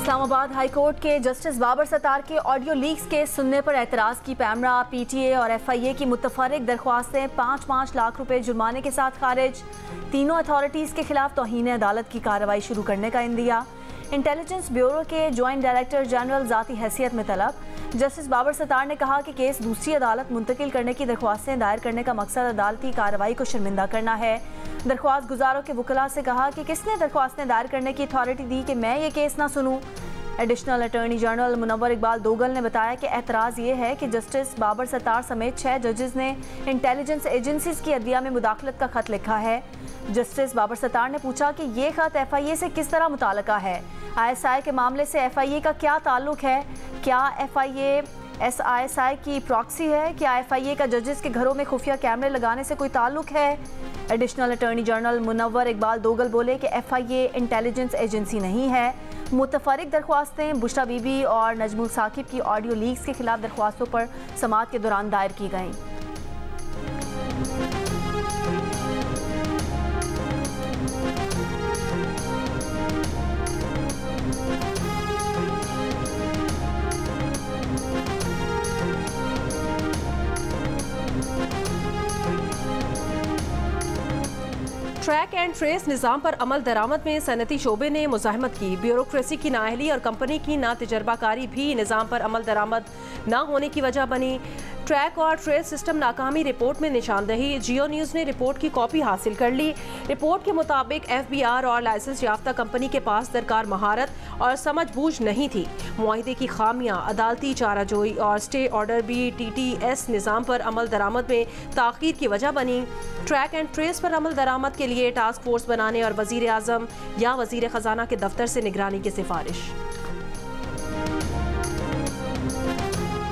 Islamabad high court के justice Babar Sattar के audio leaks के सुनने पर एतराज़ की पैमरा, पीटीए और एफआईए की मुतफर्रिक दरख्वास्तें 5-5 लाख रुपए जुर्माने के साथ खारिज। तीनों अथॉरिटीज़ के खिलाफ तौहीन अदालत की कार्रवाई शुरू करने का इंदिया। इंटेलिजेंस ब्यूरो के ज्वाइंट डायरेक्टर जनरल ज़ाती हैसियत में तलब। जस्टिस बाबर सत्तार ने कहा कि केस दूसरी अदालत मुंतकिल करने की दरख्वास्तें दायर करने का मकसद अदालती कार्रवाई को शर्मिंदा करना है। दरख्वास्त गुजारों के वकला से कहा कि किसने दरख्वास्तें दायर करने की अथॉरिटी दी कि मैं ये केस ना सुनूं। Additional attorney general Munawar Iqbal Duggal ने बताया कि एतराज़ ये है कि जस्टिस बाबर सत्तार समेत 6 जजेस ने इंटेलिजेंस एजेंसीज की अदलिया में मुदाखलत का खत लिखा है। जस्टिस बाबर सत्तार ने पूछा कि ये खत एफआईए से किस तरह मुताल्लिका है, आईएसआई के मामले से एफआईए का क्या ताल्लुक है, क्या एफआईए एसआईएसआई की प्रॉक्सी है, क्या एफआईए का जजेस के घरों में खुफिया कैमरे लगाने से कोई ताल्लुक है। Additional attorney general Munawar Iqbal Duggal बोले कि एफआईए इंटेलिजेंस एजेंसी नहीं है। मुतफर्रिक दरख्वास्तें बुशरा बीबी और नजमुल साकिब की ऑडियो लीक्स के खिलाफ दरख्वास्तों पर समाअत के दौरान दायर की गईं। ट्रैक एंड ट्रेस निज़ाम पर अमल दरामद में सनती शोबे ने मुज़ाहमत की। ब्यूरोक्रेसी की नाअहली और कंपनी की ना तजर्बाकारी भी निज़ाम पर अमल दरामद ना होने की वजह बनी। ट्रैक और ट्रेस सिस्टम नाकामी रिपोर्ट में निशानदही। जियो न्यूज़ ने रिपोर्ट की कॉपी हासिल कर ली। रिपोर्ट के मुताबिक एफबीआर और लाइसेंस याफ्ता कंपनी के पास दरकार महारत और समझ बूझ नहीं थी। मुआहिदे की खामियां, अदालती चाराजोई और स्टे ऑर्डर भी टीटीएस निज़ाम पर अमल दरामद में ताख़ीर की वजह बनी। ट्रैक एंड ट्रेस पर अमल दरामद के लिए टास्क फोर्स बनाने और वज़ीर आज़म या वज़ीर ख़जाना के दफ्तर से निगरानी की सिफारिश।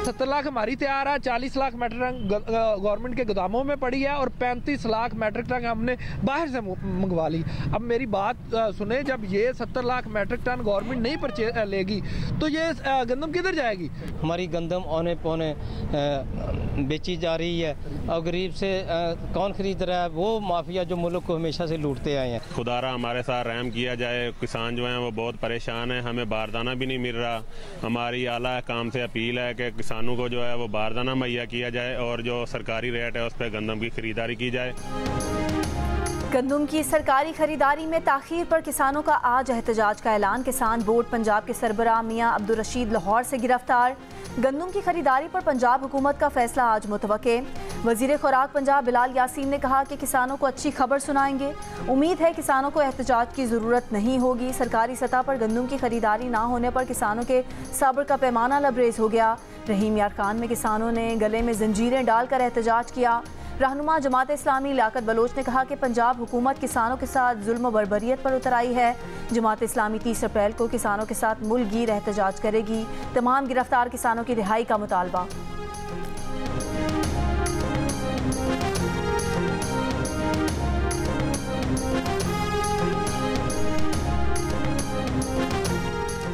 70 लाख हमारी तैयार है, 40 लाख मेट्रिक टन गवर्नमेंट के गोदामों में पड़ी है और 35 लाख मेट्रिक टन हमने बाहर से मंगवा ली। अब मेरी बात सुने, जब ये 70 लाख मेट्रिक टन गवर्नमेंट नहीं लेगी तो ये गंदम किधर जाएगी? हमारी गंदम औने पौने बेची जा रही है और गरीब से कौन खरीद रहा है? वो माफिया जो मुल्क को हमेशा से लूटते आए हैं। खुदारा हमारे साथ रहम किया जाए। किसान जो हैं वो बहुत परेशान हैं, हमें बारदाना भी नहीं मिल रहा। हमारी आला काम से अपील है कि किसानों को जो है वो बारदाना मुहैया किया जाए और जो सरकारी रेट है उस पर गंदम की खरीदारी की जाए। गंदम की सरकारी खरीदारी में ताख़ीर पर किसानों का आज एहतजाज का ऐलान। किसान बोर्ड पंजाब के सरबराह मियां अब्दुल रशीद लाहौर से गिरफ्तार। गंदम की खरीदारी पर पंजाब हुकूमत का फैसला आज मुतवक्के। वज़ीर खुराक पंजाब बिलाल यासीन ने कहा कि किसानों को अच्छी खबर सुनाएंगे। उम्मीद है किसानों को एहतजाज की ज़रूरत नहीं होगी। सरकारी सतह पर गंदम की खरीदारी ना होने पर किसानों के सब्र का पैमाना लबरेज हो गया। रहीम यार खान में किसानों ने गले में जंजीरें डालकर एहतजाज किया। रहनुमा जमात इस्लामी लियाकत बलोच ने कहा कि पंजाब हुकूमत किसानों के साथ जुल्म बर्बरियत पर उतर आई है। जमात इस्लामी 30 अप्रैल को किसानों के साथ मुल्कगीर एहतजाज करेगी। तमाम गिरफ्तार किसानों की रिहाई का मुतालबा।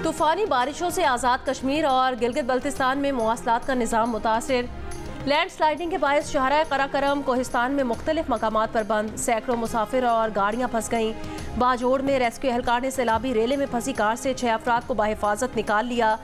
तूफ़ानी बारिशों से आज़ाद कश्मीर और गिलगित बल्तिस्तान में मवासलात का निज़ाम मुतासिर। लैंड स्लाइडिंग के बायस शहरा कराकरम कोहिस्तान में मुख्तलिफ मकामात पर बंद। सैकड़ों मुसाफिर और गाड़ियाँ फंस गईं। बाजोड़ में रेस्क्यू एहलकार ने सैलाबी रेले में फंसी कार से 6 अफराद को बाहिफाजत निकाल लिया।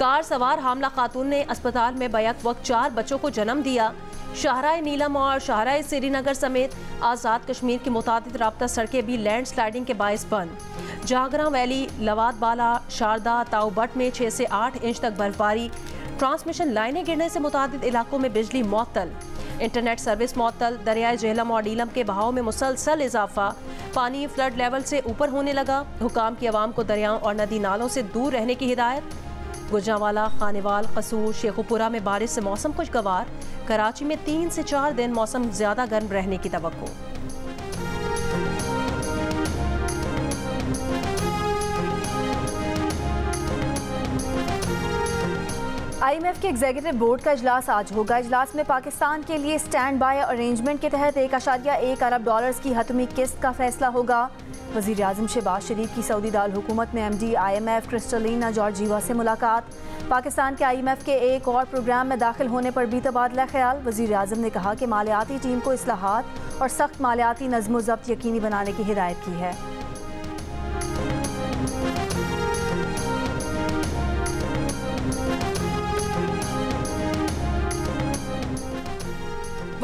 कार सवार हामला खातून ने अस्पताल में बैक वक्त 4 बच्चों को जन्म दिया। शाहराए नीलम और शाहराए श्रीनगर समेत आज़ाद कश्मीर की मुतादिद राब्ता सड़कें भी लैंड स्लाइडिंग के बायस बंद। जागरा वैली, लवाद बाला, शारदा, ताऊबट में 6 से 8 इंच तक बर्फबारी। ट्रांसमिशन लाइनें गिरने से मुतादिद इलाकों में बिजली मुअत्तल। इंटरनेट सर्विस मुअत्तल। दरियाए झेलम और नीलम के बहाव में मुसलसल इजाफा। पानी फ्लड लेवल से ऊपर होने लगा। हुकाम की आवाम को दरियाओं और नदी नालों से दूर रहने की हिदायत। गुजरांवाला, खानेवाल, कसूर, शेखुपुरा में बारिश से मौसम खुशगवार। कराची में 3 से 4 दिन मौसम ज्यादा गर्म रहने की तवक्को। IMF के एग्जीक्यूटिव बोर्ड का इजलास आज होगा। इजलास में पाकिस्तान के लिए स्टैंड बाय अरेंजमेंट के तहत 1.1 अरब डॉलर्स की हतमी किस्त का फैसला होगा। वज़ीर आज़म शहबाज शरीफ की सऊदी दारुल हुकूमत में MD IMF क्रिस्टलिना जॉर्जीवा से मुलाकात। पाकिस्तान के IMF के एक और प्रोग्राम में दाखिल होने पर भी तबादला ख्याल। वज़ीर आज़म ने कहा कि मालियाती टीम को इस्लाहात और सख्त मालियाती नज़्म ज़ब्त यकीनी बनाने की हिदायत की है।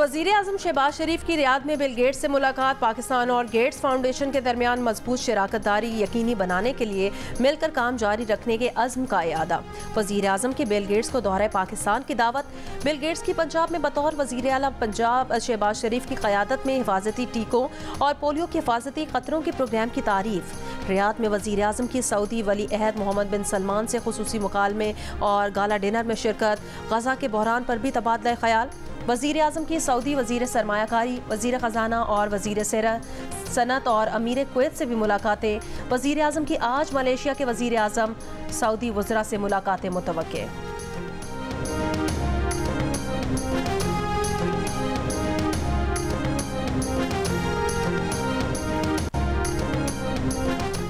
वज़ीर-ए-आज़म शहबाज शरीफ की रियाद में बिल गेट्स से मुलाकात। पाकिस्तान और गेट्स फाउंडेशन के दरमियान मजबूत शराकतदारी यकीनी बनाने के लिए मिलकर काम जारी रखने के अज़्म का इआदा। वज़ीर-ए-आज़म की बिल गेट्स को दौरे पाकिस्तान की दावत। बिल गेट्स की पंजाब में बतौर वज़ीर आला पंजाब शहबाज शरीफ की क़यादत में हिफाजती टीकों और पोलियो के हिफाजती क़तरों के प्रोग्राम की तारीफ। रियाद में वज़ीर-ए-आज़म की सऊदी वली अहद मोहम्मद बिन सलमान से ख़ुसूसी मुकालमे और गाला डिनर में शिरकत। गज़ा के बहरान पर भी तबादला ख्याल। वज़ीर-ए-आज़म की सऊदी वज़ीर सरमायाकारी, वज़ीर ख़जाना और वज़ीर सनत और अमीर कुवैत से भी मुलाकातें। वज़ीर-ए-आज़म की आज मलेशिया के वज़ीर-ए-आज़म सऊदी वज़रा से मुलाकातें मुतवक्के।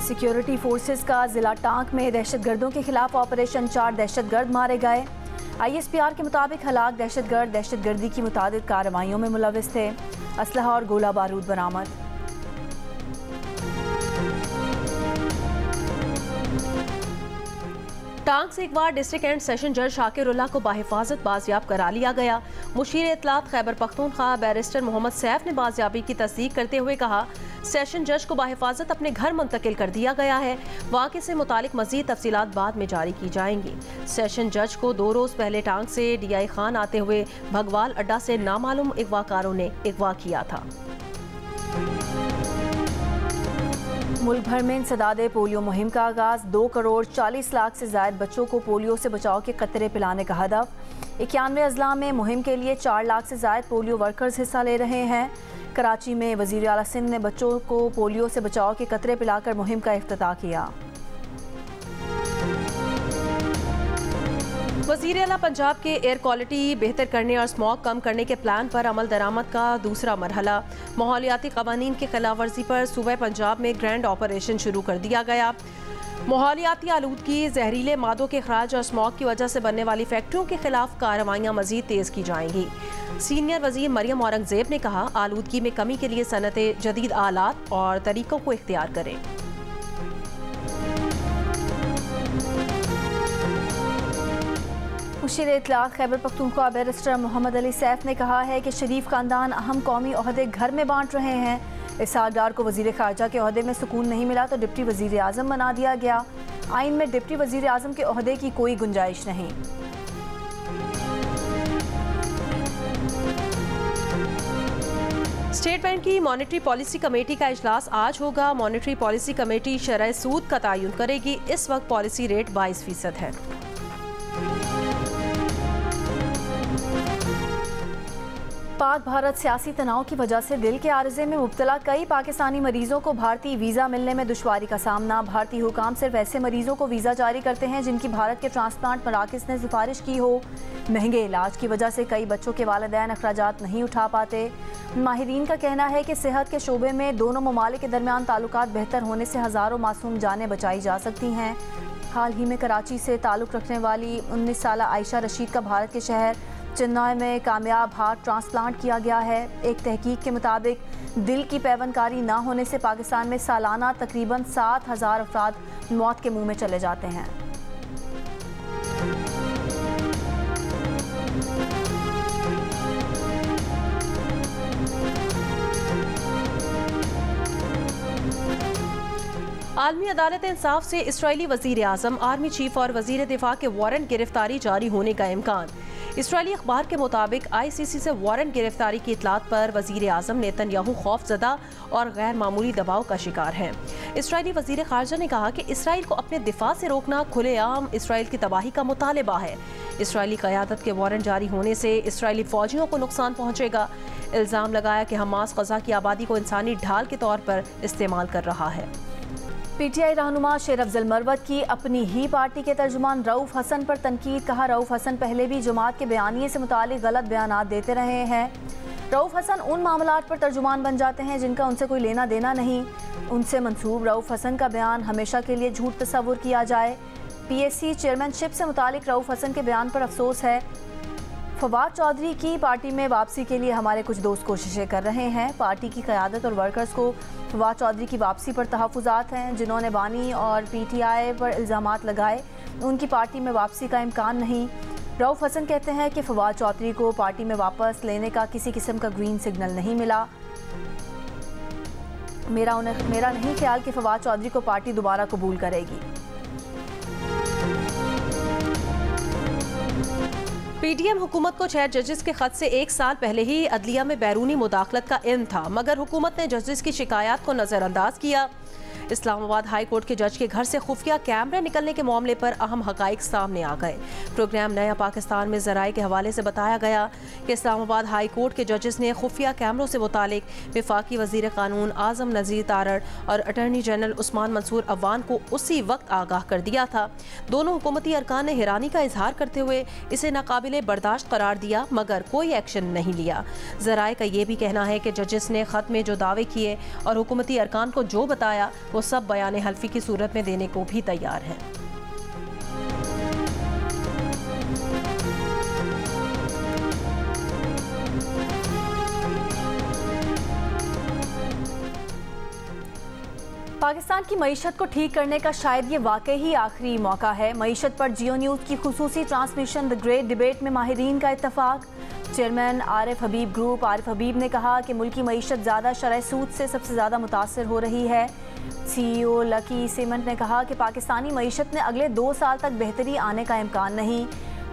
सिक्योरिटी फोर्सेस का जिला टांक में दहशतगर्दों के खिलाफ ऑपरेशन। 4 दहशतगर्द मारे गए। ISPR के मुताबिक हलाक दहशतगर्द दहशतगर्दी की मुतादिद कार्रवाइयों में मुलविस थे। असलहा और गोला बारूद बरामद। टांग से एक बार डिस्ट्रिक्ट एंड सेशन जज शाकिरुल्लाह को बाहिफाजत बाजियाब करा लिया गया। मुशीर इत्तलात खैबर पख्तूनख्वा बैरिस्टर मोहम्मद सैफ ने बाजियाबी की तस्दीक करते हुए कहा, सेशन जज को बाहिफाजत अपने घर मुंतकिल कर दिया गया है। वाक़े से मुतालिक मज़ीद तफसीलात बाद में जारी की जाएंगी। सेशन जज को 2 रोज़ पहले टांग से DI खान आते हुए भगवाल अड्डा से नामालूम अगवाकारों ने अगवा किया था। मुल्क भर में इंसदादे पोलियो मुहिम का आगाज़। 2 करोड़ 40 लाख से ज़ायद बच्चों को पोलियो से बचाव के कतरे पिलाने का हदफ। 91 अजला में मुहिम के लिए 4 लाख से ज़ायद पोलियो वर्कर्स हिस्सा ले रहे हैं। कराची में वज़ीर आला सिंध ने बच्चों को पोलियो से बचाव के कतरे पिलाकर मुहिम का इफ्तिताह किया। वज़ीर आला पंजाब के एयर क्वालिटी बेहतर करने और स्मॉग कम करने के प्लान पर अमल दरामद का दूसरा मरहला। माहौलियाती क़वानीन की खिलाफ वर्जी पर सूबे पंजाब में ग्रैंड ऑपरेशन शुरू कर दिया गया। माहौलियाती आलूदगी, जहरीले मादों के अखराज और स्मॉग की वजह से बनने वाली फैक्ट्रियों के खिलाफ कार्रवाइयाँ मज़ीद तेज़ की जाएंगी। सीनियर वज़ीर मरियम औरंगज़ेब ने कहा, आलूदगी में कमी के लिए सनतें जदीद आलात और तरीक़ों को इख्तियार करें। मुशीर इत्तलात खैबर पख्तूनख्वा बैरिस्टर मोहम्मद अली सैफ ने कहा है कि शरीफ खानदान अहम कौमी ओहदे घर में बांट रहे हैं। इसहाक डार को वज़ीर ख़ारजा के ओहदे में सुकून नहीं मिला तो डिप्टी वज़ीर आज़म बना दिया गया। आइन में डिप्टी वज़ीर आज़म के ओहदे की कोई गुंजाइश नहीं। स्टेट बैंक की मॉनेटरी पॉलिसी कमेटी का इजलास आज होगा। मॉनेटरी पॉलिसी कमेटी शरह सूद का तयन करेगी। इस वक्त पॉलिसी रेट 22% है। पाक भारत सियासी तनाव की वजह से दिल के आर्जे में मुब्तला कई पाकिस्तानी मरीजों को भारतीय वीज़ा मिलने में दुश्वारी का सामना। भारतीय हुकाम सिर्फ ऐसे मरीजों को वीज़ा जारी करते हैं जिनकी भारत के ट्रांसप्लांट मराकज़ ने सिफारिश की हो। महंगे इलाज की वजह से कई बच्चों के वालिदैन अखराजात नहीं उठा पाते। माहिरीन का कहना है कि सेहत के शोबे में दोनों ममालिक के दरमियान ताल्लुकात बेहतर होने से हज़ारों मासूम जानें बचाई जा सकती हैं। हाल ही में कराची से ताल्लुक़ रखने वाली 19 साला आयशा रशीद का भारत के शहर चेन्नई में कामयाब हार्ट ट्रांसप्लांट किया गया है। एक तहकीक के मुताबिक दिल की पैवनकारी ना होने से पाकिस्तान में सालाना तकरीबन 7,000 अफराद मौत के मुंह में चले जाते हैं। आलमी अदालत इंसाफ से इसराइली वज़ीर आज़म, आर्मी चीफ और वज़ीर दिफा के वारंट गिरफ्तारी जारी होने का इम्कान। इसराइली अखबार के मुताबिक ICC से वारंट गिरफ्तारी की इतलात पर वज़ीर आज़म नेतन्याहू खौफजदा और गैर मामूली दबाव का शिकार हैं। इसराइली वज़ीर ख़ारजा ने कहा कि इसराइल को अपने दिफा से रोकना खुलेआम इसराइल की तबाही का मुतालबा है। इसराइली क़यादत के वारंट जारी होने से इसराइली फ़ौजियों को नुकसान पहुँचेगा। इल्ज़ाम लगाया कि हमास ग़ज़ा की आबादी को इंसानी ढाल के तौर पर इस्तेमाल कर रहा है। PTI रहनुमा शेर अफजल मरवत की अपनी ही पार्टी के तर्जुमान रऊफ़ हसन पर तनकीद। कहा, रऊफ़ हसन पहले भी जमात के बयानिए से मुतालिक गलत बयानात देते रहे हैं। रऊफ़ हसन उन मामलात पर तर्जुमान बन जाते हैं जिनका उनसे कोई लेना देना नहीं। उनसे मंसूब रऊफ़ हसन का बयान हमेशा के लिए झूठ तस्वुर किया जाए। PSC चेयरमैनशिप से मुतालिक रऊफ़ हसन के बयान पर अफसोस है। फवाद चौधरी की पार्टी में वापसी के लिए हमारे कुछ दोस्त कोशिशें कर रहे हैं। पार्टी की क़यादत और वर्कर्स को फवाद चौधरी की वापसी पर तहफ़्फ़ुज़ात हैं। जिन्होंने बानी और PTI पर इल्ज़ामात लगाए, उनकी पार्टी में वापसी का इम्कान नहीं। रऊफ हसन कहते हैं कि फवाद चौधरी को पार्टी में वापस लेने का किसी किस्म का ग्रीन सिग्नल नहीं मिला। मेरा नहीं ख्याल कि फवाद चौधरी को पार्टी दोबारा कबूल करेगी। पीटीएम हुकूमत को 6 जजेस के खत से 1 साल पहले ही अदलिया में बैरूनी मुदाखलत का इल्म था, मगर हुकूमत ने जजेस की शिकायत को नज़रअंदाज किया। इस्लामाबाद हाई कोर्ट के जज के घर से खुफिया कैमरे निकलने के मामले पर अहम हकाइक सामने आ गए। प्रोग्राम नया पाकिस्तान में ज़राए के हवाले से बताया गया कि इस्लामाबाद हाई कोर्ट के जजेस ने खुफिया कैमरों से मुतालिक वफाकी वज़ीर कानून आज़म नज़ीर तारड़ और अटॉर्नी जनरल उस्मान मंसूर अवान को उसी वक्त आगाह कर दिया था। दोनों हुकूमती अरकान ने हैरानी का इजहार करते हुए इसे नाकाबिले बर्दाश्त करार दिया, मगर कोई एक्शन नहीं लिया। ज़राए का ये भी कहना है कि जजेस ने ख़त में जो दावे किए और हुकूमती अरकान को जो बताया वो सब बयान हल्फी की सूरत में देने को भी तैयार हैं। पाकिस्तान की मईशत को ठीक करने का शायद ये वाकई ही आखिरी मौका है। मईशत पर जियो न्यूज़ की खुसूसी ट्रांसमिशन द ग्रेट डिबेट में माहिरीन का इत्तफाक। चेयरमैन आरिफ हबीब ग्रुप आरिफ हबीब ने कहा कि मुल्की मईशत ज़्यादा शरह सूद से सबसे ज़्यादा मुतासर हो रही है। CEO लकी सीमेंट ने कहा कि पाकिस्तानी मईशत में अगले 2 साल तक बेहतरी आने का इम्कान नहीं।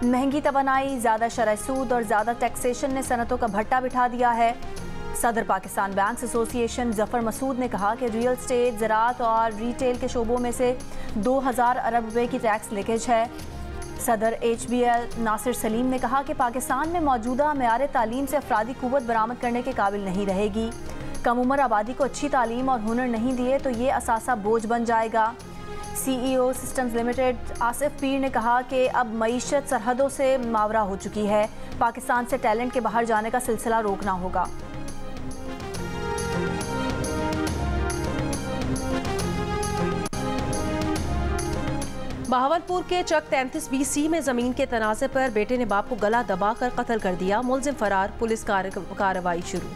महंगी तवानाई, ज़्यादा शरह सूद और ज़्यादा टैक्सेशन ने सनतों का भट्टा बिठा दिया है। सदर पाकिस्तान बैंक्स एसोसिएशन जफ़र मसूद ने कहा कि रियल स्टेट, ज़राअत और रिटेल के शोबों में से 2000 अरब रुपए की टैक्स लीकेज है। सदर HBL नासिर सलीम ने कहा कि पाकिस्तान में मौजूदा मेयार तालीम से अफरादी कुव्वत बरामद करने के काबिल नहीं रहेगी। कम उम्र आबादी को अच्छी तालीम और हुनर नहीं दिए तो ये असासा बोझ बन जाएगा। CEO सिस्टम्स लिमिटेड आसिफ पीर ने कहा कि अब मईशत सरहदों से मावरा हो चुकी है। पाकिस्तान से टैलेंट के बाहर जाने का सिलसिला रोकना होगा। बहावलपुर के चक 33B में ज़मीन के तनाज़े पर बेटे ने बाप को गला दबाकर कत्ल कर दिया। मुलजिम फरार, पुलिस कार्रवाई शुरू।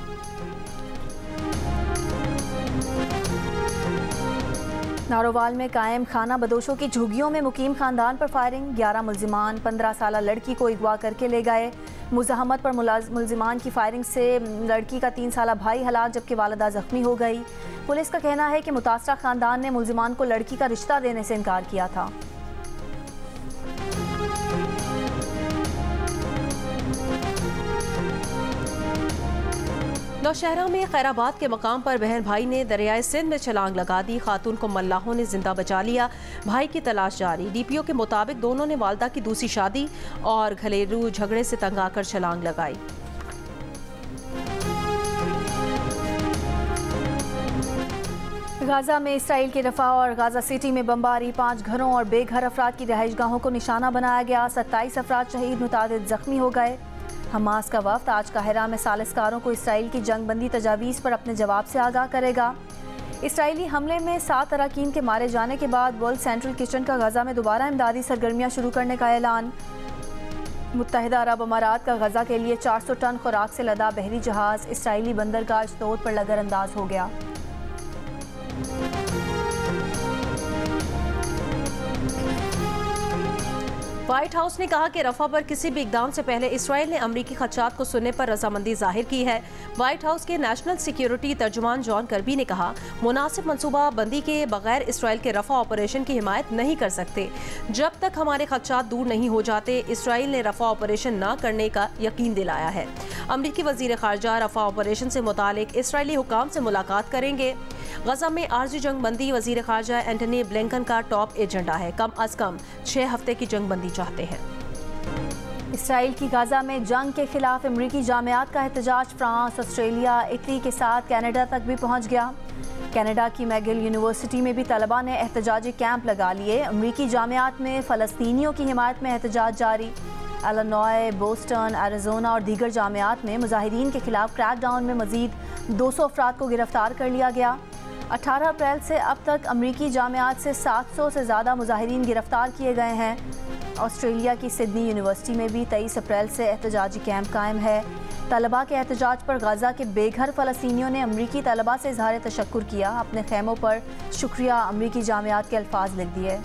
नारोवाल में कायम खाना बदोशों की झुग्गियों में मुकीम खानदान पर फायरिंग। 11 मुलजिमान 15 साला लड़की को अगवा करके ले गए। मुज़ाहमत पर मुलजिमान की फायरिंग से लड़की का 3 साला भाई हलाक जबकि वालिदा जख्मी हो गई। पुलिस का कहना है कि मुतासरा खानदान ने मुलजिमान को लड़की का रिश्ता देने से इनकार किया था। नौशहरा में खैराबाद के मकाम पर बहन भाई ने दरियाए सिंध में छलांग लगा दी। खातून को मल्लाहों ने जिंदा बचा लिया। भाई की तलाश जारी। DPO के मुताबिक दोनों ने वालदा की दूसरी शादी और घरेलू झगड़े से तंग आकर छलांग लगाई। गाजा में इसराइल के रफा और गाजा सिटी में बमबारी। 5 घरों और बेघर अफराद की रहायशगाहों को निशाना बनाया गया। 27 अफराद शहीद, मुतादिद जख्मी हो गए। हमास का वफ्द आज काहिरा में सालिसकारों को इसराइल की जंगबंदी तजावीज़ पर अपने जवाब से आगाह करेगा। इसराइली हमले में 7 अरकान के मारे जाने के बाद वर्ल्ड सेंट्रल किचन का गजा में दोबारा इमदादी सरगर्मियाँ शुरू करने का ऐलान। मुत्तहिदा अरब अमारात का गजा के लिए 400 टन खुराक से लदा बहरी जहाज़ इसराइली बंदरगाह अशदोद पर लगर अंदाज हो गया। व्हाइट हाउस ने कहा कि रफा पर किसी भी इकदाम से पहले इसराइल ने अमरीकी खदशात को सुनने पर रजामंदी जाहिर की है। व्हाइट हाउस के नेशनल सिक्योरिटी तर्जुमान जॉन कर्बी ने कहा, मुनासिब मनसूबा बंदी के बगैर इसराइल के रफा ऑपरेशन की हिमायत नहीं कर सकते। जब तक हमारे खदशात दूर नहीं हो जाते, इसराइल ने रफा ऑपरेशन न करने का यकीन दिलाया है। अमरीकी वजीर खारजा रफा ऑपरेशन से मुतालिक इसराइली हुकाम से मुलाकात करेंगे। गजा में आर्जी जंग बंदी वजीर खारजा एंटनी ब्लिंकन का टॉप एजेंडा है। कम अज कम 6 हफ्ते की जंग बंदी चाहते हैं। इसराइल की गाजा में जंग के खिलाफ अमरीकी जामियात का एहतजाज फ्रांस, ऑस्ट्रेलिया, इटली के साथ कनाडा तक भी पहुंच गया। कनाडा की मैगिल यूनिवर्सिटी में भी तलबा ने एहतजाजी कैंप लगा लिए। अमरीकी जामियात में फ़लस्तीनियों की हिमायत में एहतजाज जारी। इलिनॉय, बोस्टन, एरिज़ोना और दीगर जामियात में मुजाहिदीन के खिलाफ क्रैकडाउन में मज़ीद 200 अफराद को गिरफ्तार कर लिया गया। 18 अप्रैल से अब तक अमरीकी जामियात से 700 से ज़्यादा मुजाहिदीन गिरफ्तार किए गए हैं। ऑस्ट्रेलिया की सिडनी यूनिवर्सिटी में भी 23 अप्रैल से एहतजाजी कैंप कायम है। तलबा के एहतजाज पर गाज़ा के बेघर फ़लस्तीनियों ने अमरीकी तलबा से इज़हार तशक्कुर किया। अपने खैमों पर शुक्रिया अमरीकी जामियात के अल्फाज लिख दिए।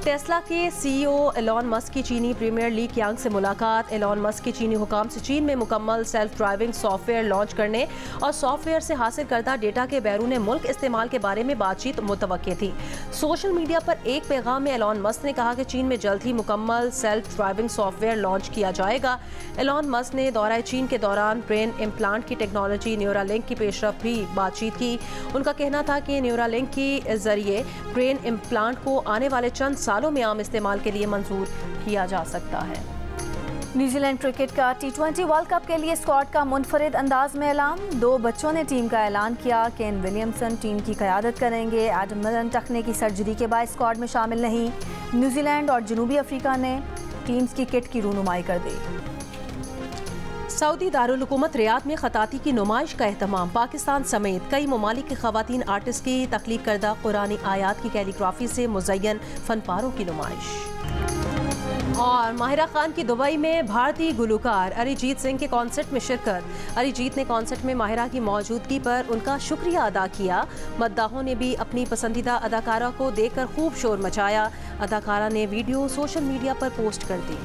टेस्ला के CEO एलॉन मस्क की चीनी प्रीमियर ली qiang से मुलाकात। एलॉन मस्क के चीनी हुकाम से चीन में मुकम्मल सेल्फ ड्राइविंग सॉफ्टवेयर लॉन्च करने और सॉफ्टवेयर से हासिल करदा डेटा के बैरून मुल्क इस्तेमाल के बारे में बातचीत मुतवक्के थी। सोशल मीडिया पर एक पैगाम में एलॉन मस्क ने कहा कि चीन में जल्द ही मुकम्मल सेल्फ ड्राइविंग सॉफ्टवेयर लॉन्च किया जाएगा। एलॉन मस्क ने दौरा चीन के दौरान ब्रेन इम्प्लांट की टेक्नोलॉजी न्यूरालिंक की पेशरफ भी बातचीत की। उनका कहना था कि न्यूरालिंक के जरिए ब्रेन इम्प्लांट को आने वाले चंद सालों में आम इस्तेमाल के लिए मंजूर किया जा सकता है। न्यूजीलैंड क्रिकेट का T20 वर्ल्ड कप के लिए स्क्वाड का मुनफरिद अंदाज में ऐलान। 2 बच्चों ने टीम का ऐलान किया। केन विलियमसन टीम की क़यादत करेंगे। एडम मिलन टखने की सर्जरी के बाद स्क्वाड में शामिल नहीं। न्यूजीलैंड और जनूबी अफ्रीका ने टीम्स की किट की रूनुमाई कर दी। सऊदी दारुल हुकूमत रियाद में खताती की नुमाइश का एहतमाम। पाकिस्तान समेत कई ममालिक के खवातीन आर्टिस्ट की तख्लीक करदा कुरानी आयात की कैलीग्राफी से मुज़य्यन फनपारों की नुमाइश। और माहिरा खान की दुबई में भारतीय गुलकार अरिजीत सिंह के कॉन्सर्ट में शिरकत। अरिजीत ने कॉन्सर्ट में माहिरा की मौजूदगी पर उनका शुक्रिया अदा किया। मद्दाहों ने भी अपनी पसंदीदा अदाकारा को देखकर खूब शोर मचाया। अदाकारा ने वीडियो सोशल मीडिया पर पोस्ट कर दी।